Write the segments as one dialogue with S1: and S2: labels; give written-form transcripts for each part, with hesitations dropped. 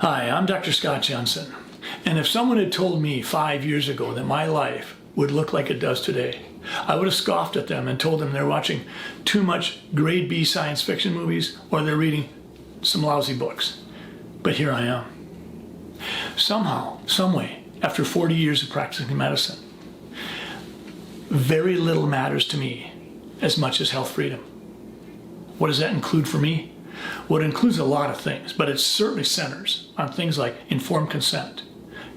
S1: Hi, I'm Dr. Scott Jensen, and if someone had told me 5 years ago that my life would look like it does today, I would have scoffed at them and told them they're watching too much grade B science fiction movies or they're reading some lousy books. But here I am. Somehow, someway, after 40 years of practicing medicine, very little matters to me as much as health freedom. What does that include for me? Well, it includes a lot of things, but it certainly centers on things like informed consent,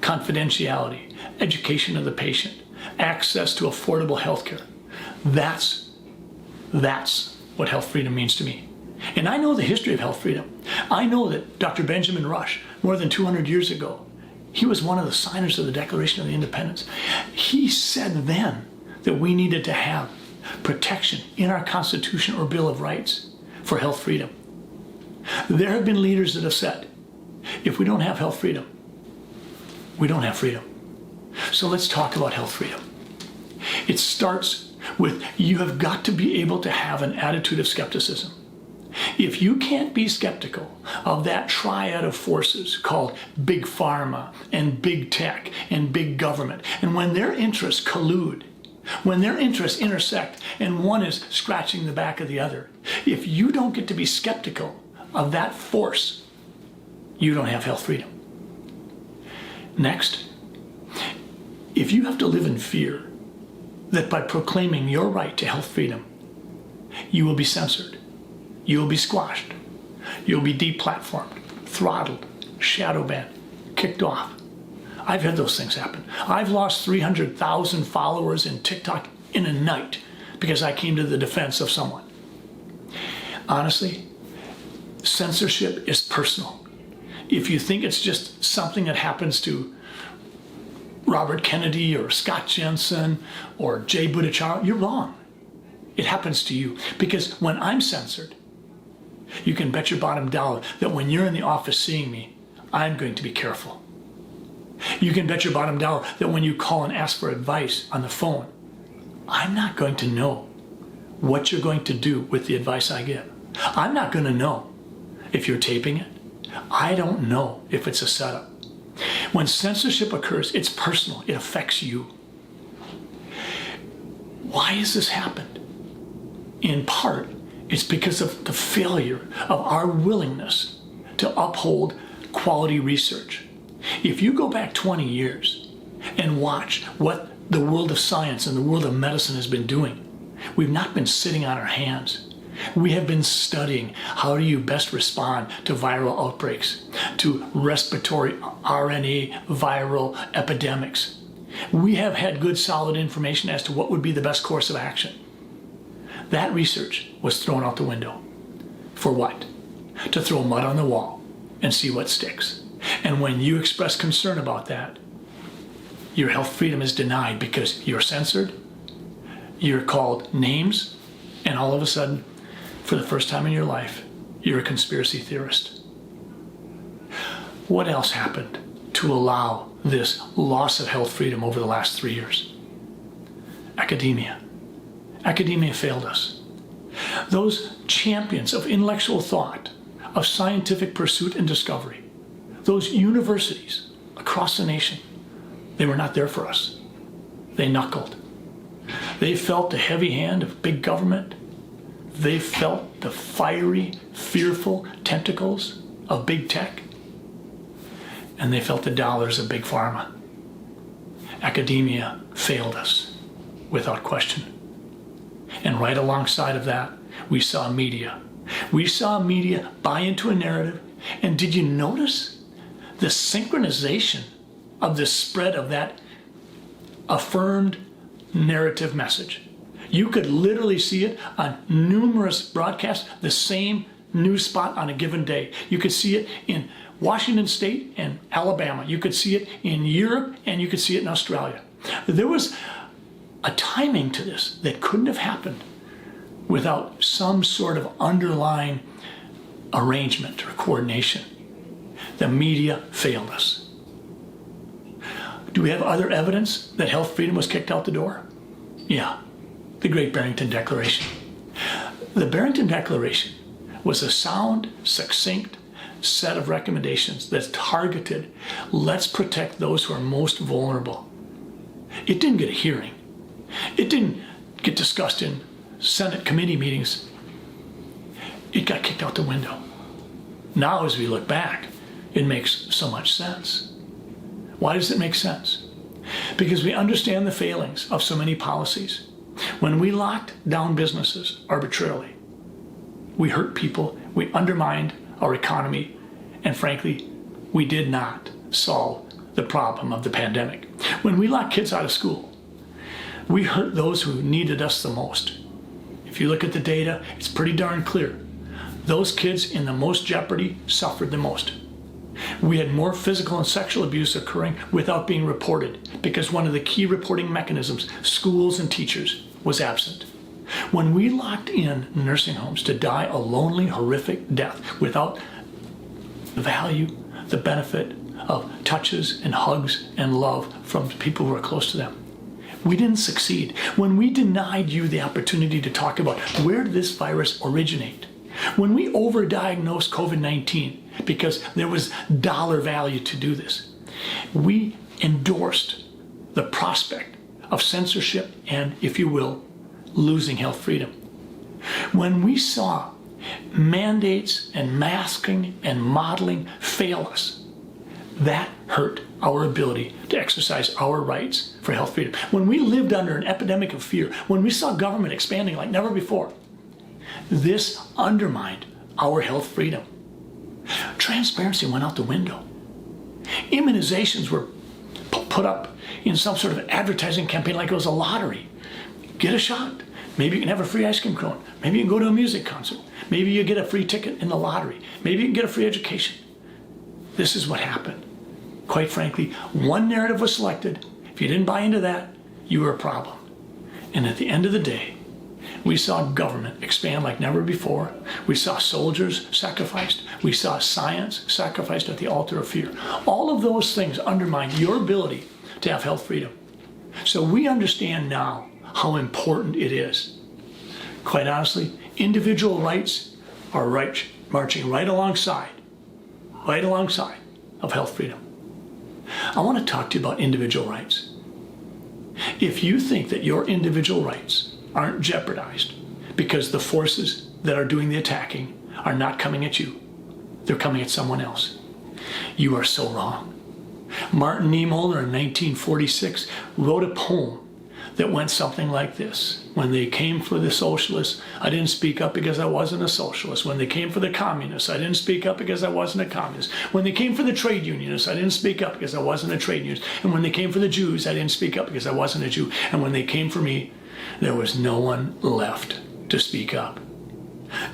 S1: confidentiality, education of the patient, access to affordable health care. That's what health freedom means to me. And I know the history of health freedom. I know that Dr. Benjamin Rush, more than 200 years ago, he was one of the signers of the Declaration of Independence. He said then that we needed to have protection in our Constitution or Bill of Rights for health freedom. There have been leaders that have said, if we don't have health freedom, we don't have freedom. So let's talk about health freedom. It starts with you have got to be able to have an attitude of skepticism. If you can't be skeptical of that triad of forces called big pharma and big tech and big government, and when their interests collude, when their interests intersect and one is scratching the back of the other, if you don't get to be skeptical of that force, you don't have health freedom. Next, if you have to live in fear that by proclaiming your right to health freedom, you will be censored, you will be squashed, you'll be deplatformed, throttled, shadow banned, kicked off. I've had those things happen. I've lost 300,000 followers in TikTok in a night because I came to the defense of someone. Honestly, censorship is personal. If you think it's just something that happens to Robert Kennedy or Scott Jensen or Jay Bhattacharya, you're wrong. It happens to you because when I'm censored, you can bet your bottom dollar that when you're in the office seeing me, I'm going to be careful. You can bet your bottom dollar that when you call and ask for advice on the phone, I'm not going to know what you're going to do with the advice I give. I'm not going to know if you're taping it. I don't know if it's a setup. When censorship occurs, it's personal. It affects you. Why has this happened? In part, it's because of the failure of our willingness to uphold quality research. If you go back 20 years and watch what the world of science and the world of medicine has been doing, we've not been sitting on our hands. We have been studying how do you best respond to viral outbreaks, to respiratory RNA viral epidemics. We have had good solid information as to what would be the best course of action. That research was thrown out the window. For what? To throw mud on the wall and see what sticks. And when you express concern about that, your health freedom is denied because you're censored, you're called names, and all of a sudden, for the first time in your life, you're a conspiracy theorist. What else happened to allow this loss of health freedom over the last 3 years? Academia. Academia failed us. Those champions of intellectual thought, of scientific pursuit and discovery, those universities across the nation, they were not there for us. They knuckled. They felt the heavy hand of big government. They felt the fiery, fearful tentacles of big tech. And they felt the dollars of big pharma. Academia failed us, without question. And right alongside of that, we saw media. We saw media buy into a narrative. And did you notice the synchronization of the spread of that affirmed narrative message? You could literally see it on numerous broadcasts, the same news spot on a given day. You could see it in Washington State and Alabama. You could see it in Europe, and you could see it in Australia. There was a timing to this that couldn't have happened without some sort of underlying arrangement or coordination. The media failed us. Do we have other evidence that health freedom was kicked out the door? Yeah, the Great Barrington Declaration. The Barrington Declaration was a sound, succinct set of recommendations that's targeted. Let's protect those who are most vulnerable. It didn't get a hearing. It didn't get discussed in Senate committee meetings. It got kicked out the window. Now, as we look back, it makes so much sense. Why does it make sense? Because we understand the failings of so many policies. When we locked down businesses arbitrarily, we hurt people, we undermined our economy, and frankly, we did not solve the problem of the pandemic. When we locked kids out of school, we hurt those who needed us the most. If you look at the data, it's pretty darn clear. Those kids in the most jeopardy suffered the most. We had more physical and sexual abuse occurring without being reported because one of the key reporting mechanisms, schools and teachers, was absent. When we locked in nursing homes to die a lonely, horrific death without the value, the benefit of touches and hugs and love from people who are close to them, we didn't succeed. When we denied you the opportunity to talk about where did this virus originate, when we overdiagnosed COVID-19 because there was dollar value to do this, we endorsed the prospect of censorship and, if you will, losing health freedom. When we saw mandates and masking and modeling fail us, that hurt our ability to exercise our rights for health freedom. When we lived under an epidemic of fear, when we saw government expanding like never before, this undermined our health freedom. Transparency went out the window. Immunizations were put up in some sort of advertising campaign like it was a lottery. Get a shot. Maybe you can have a free ice cream cone. Maybe you can go to a music concert. Maybe you get a free ticket in the lottery. Maybe you can get a free education. This is what happened. Quite frankly, one narrative was selected. If you didn't buy into that, you were a problem. And at the end of the day, we saw government expand like never before. We saw soldiers sacrificed. We saw science sacrificed at the altar of fear. All of those things undermine your ability to have health freedom. So we understand now how important it is. Quite honestly, individual rights are marching right alongside of health freedom. I want to talk to you about individual rights. If you think that your individual rights aren't jeopardized because the forces that are doing the attacking are not coming at you, they're coming at someone else, you are so wrong. Martin Niemöller in 1946 wrote a poem that went something like this. When they came for the socialists, I didn't speak up because I wasn't a socialist. When they came for the communists, I didn't speak up because I wasn't a communist. When they came for the trade unionists, I didn't speak up because I wasn't a trade unionist. And when they came for the Jews, I didn't speak up because I wasn't a Jew. And when they came for me, there was no one left to speak up.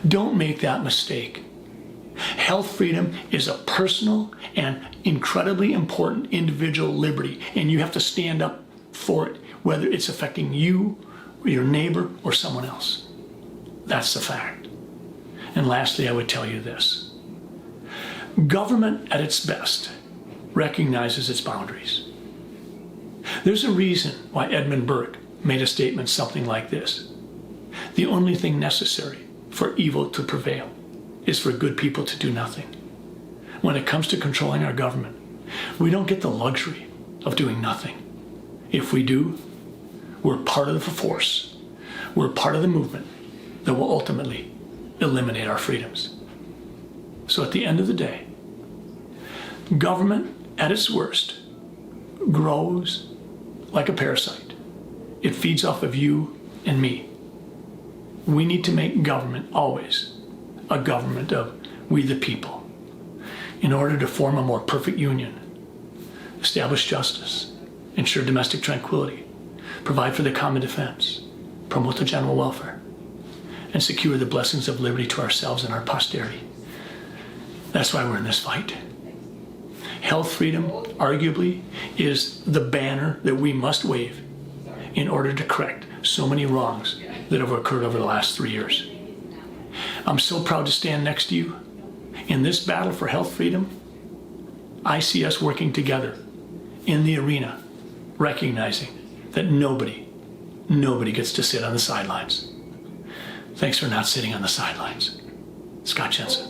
S1: Don't make that mistake. Health freedom is a personal and incredibly important individual liberty, and you have to stand up for it, whether it's affecting you, or your neighbor, or someone else. That's the fact. And lastly, I would tell you this. Government at its best recognizes its boundaries. There's a reason why Edmund Burke made a statement something like this. The only thing necessary for evil to prevail is for good people to do nothing. When it comes to controlling our government, we don't get the luxury of doing nothing. If we do, we're part of the force. We're part of the movement that will ultimately eliminate our freedoms. So at the end of the day, government at its worst grows like a parasite. It feeds off of you and me. We need to make government always a government of we the people in order to form a more perfect union, establish justice, ensure domestic tranquility, provide for the common defense, promote the general welfare, and secure the blessings of liberty to ourselves and our posterity. That's why we're in this fight. Health freedom, arguably, is the banner that we must wave in order to correct so many wrongs that have occurred over the last 3 years. I'm so proud to stand next to you. In this battle for health freedom, I see us working together in the arena, recognizing that nobody gets to sit on the sidelines. Thanks for not sitting on the sidelines. Scott Jensen.